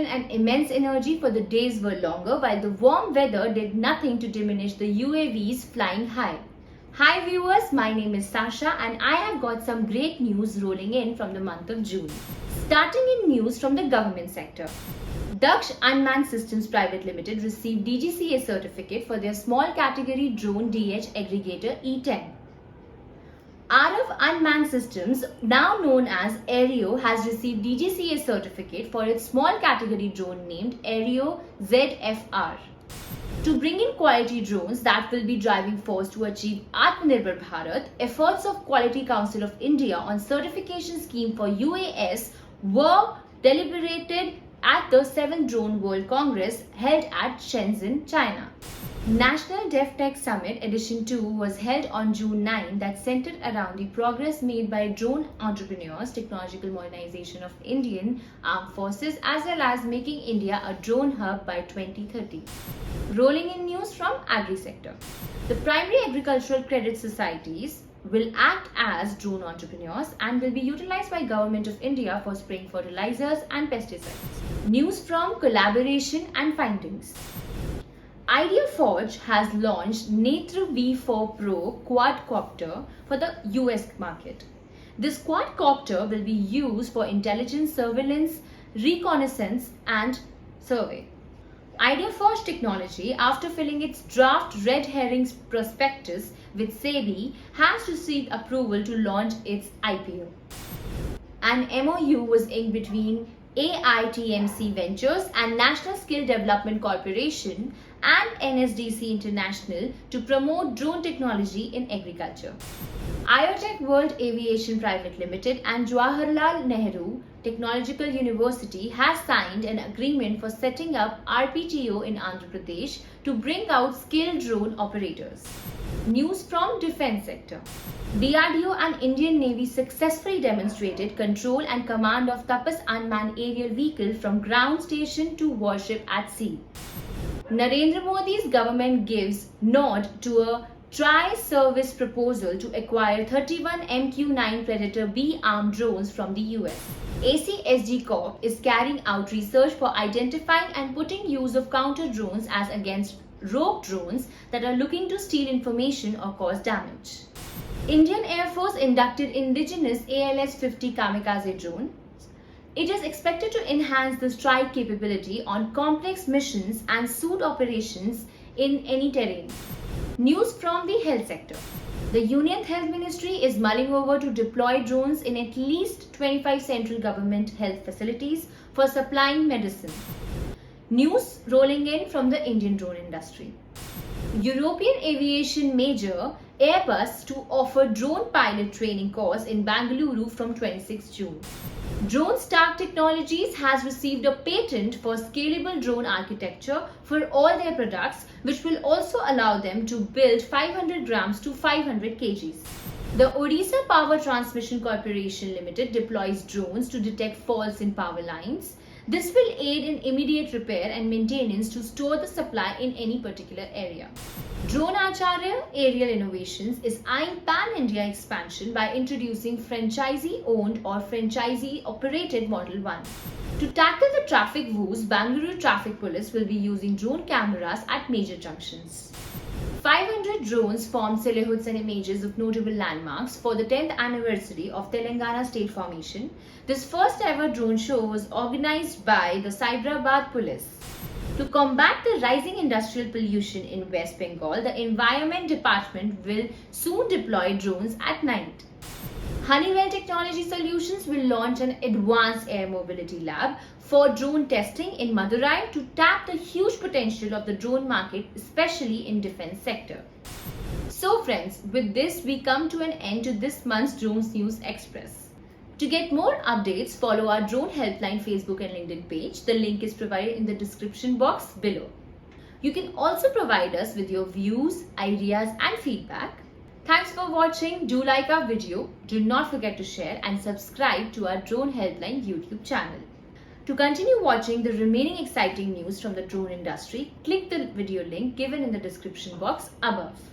passion and immense energy, for the days were longer, while the warm weather did nothing to diminish the UAVs flying high. Hi viewers, my name is Sasha and I have got some great news rolling in from the month of June. Starting in news from the government sector. DXCA Unmanned Systems Private Limited received DGCA certificate for their small category drone DH aggregator E10. RF Unmanned Systems, now known as Aereo, has received DGCA certificate for its small category drone named Aereo ZFR. To bring in quality drones that will be driving force to achieve Atmanirbhar Bharat, efforts of Quality Council of India on certification scheme for UAS were deliberated at the 7th Drone World Congress held at Shenzhen, China. National DEFTECH Summit Edition 2 was held on June 9 that centered around the progress made by drone entrepreneurs, technological modernization of Indian armed forces, as well as making India a drone hub by 2030. Rolling in news from agri sector. The primary agricultural credit societies will act as drone entrepreneurs and will be utilized by Government of India for spraying fertilizers and pesticides. News from collaboration and findings. IDEAFORGE has launched NETRA V4 Pro quadcopter for the US market. This quadcopter will be used for intelligence, surveillance, reconnaissance and survey. IDEAFORGE Technology, after filling its draft red herrings prospectus with SEBI, has received approval to launch its IPO. An MOU was inked between AITMC Ventures and National Skill Development Corporation and NSDC International to promote drone technology in agriculture. IOTECH World Aviation Private Limited and Jawaharlal Nehru Technological University has signed an agreement for setting up RPTO in Andhra Pradesh to bring out skilled drone operators. News from defense sector. DRDO and Indian Navy successfully demonstrated control and command of TAPAS unmanned aerial vehicle from ground station to warship at sea. Narendra Modi's government gives nod to a tri-service proposal to acquire 31 MQ-9 Predator B armed drones from the US. ACSG CORP is carrying out research for identifying and putting use of counter drones as against rogue drones that are looking to steal information or cause damage. Indian Air Force inducted indigenous ALS-50 kamikaze drone. It is expected to enhance the strike capability on complex missions and suit operations in any terrain. News from the health sector. The Union Health Ministry is mulling over to deploy drones in at least 25 central government health facilities for supplying medicine. News rolling in from the Indian drone industry. European aviation major AIRBUS to offer drone pilot training course in Bangalore from 26 June. Drone Stark Technologies has received a patent for scalable drone architecture for all their products, which will also allow them to build 500 grams to 500 kgs. The Odisha Power Transmission Corporation Limited deploys drones to detect faults in power lines. This will aid in immediate repair and maintenance to store the supply in any particular area. DRONEACHARYA Aerial Innovations is eyeing pan-India expansion by introducing franchisee-owned or franchisee-operated Model 1. To tackle the traffic woes, Bangalore Traffic Police will be using drone cameras at major junctions. 500 drones formed silhouettes and images of notable landmarks for the 10th anniversary of Telengana state formation. This first ever drone show was organized by the Cyberabad Police. To combat the rising industrial pollution in West Bengal, the Environment Department will soon deploy drones at night. HONEYWELL Technology Solutions will launch an advanced air mobility lab for drone testing in Madurai to tap the huge potential of the drone market, especially in defense sector. So friends, with this we come to an end to this month's Drones News Express. To get more updates, follow our Drone Helpline Facebook and LinkedIn page. The link is provided in the description box below. You can also provide us with your views, ideas and feedback. Thanks for watching. Do like our video. Do not forget to share and subscribe to our Drone Helpline YouTube channel. To continue watching the remaining exciting news from the drone industry, click the video link given in the description box above.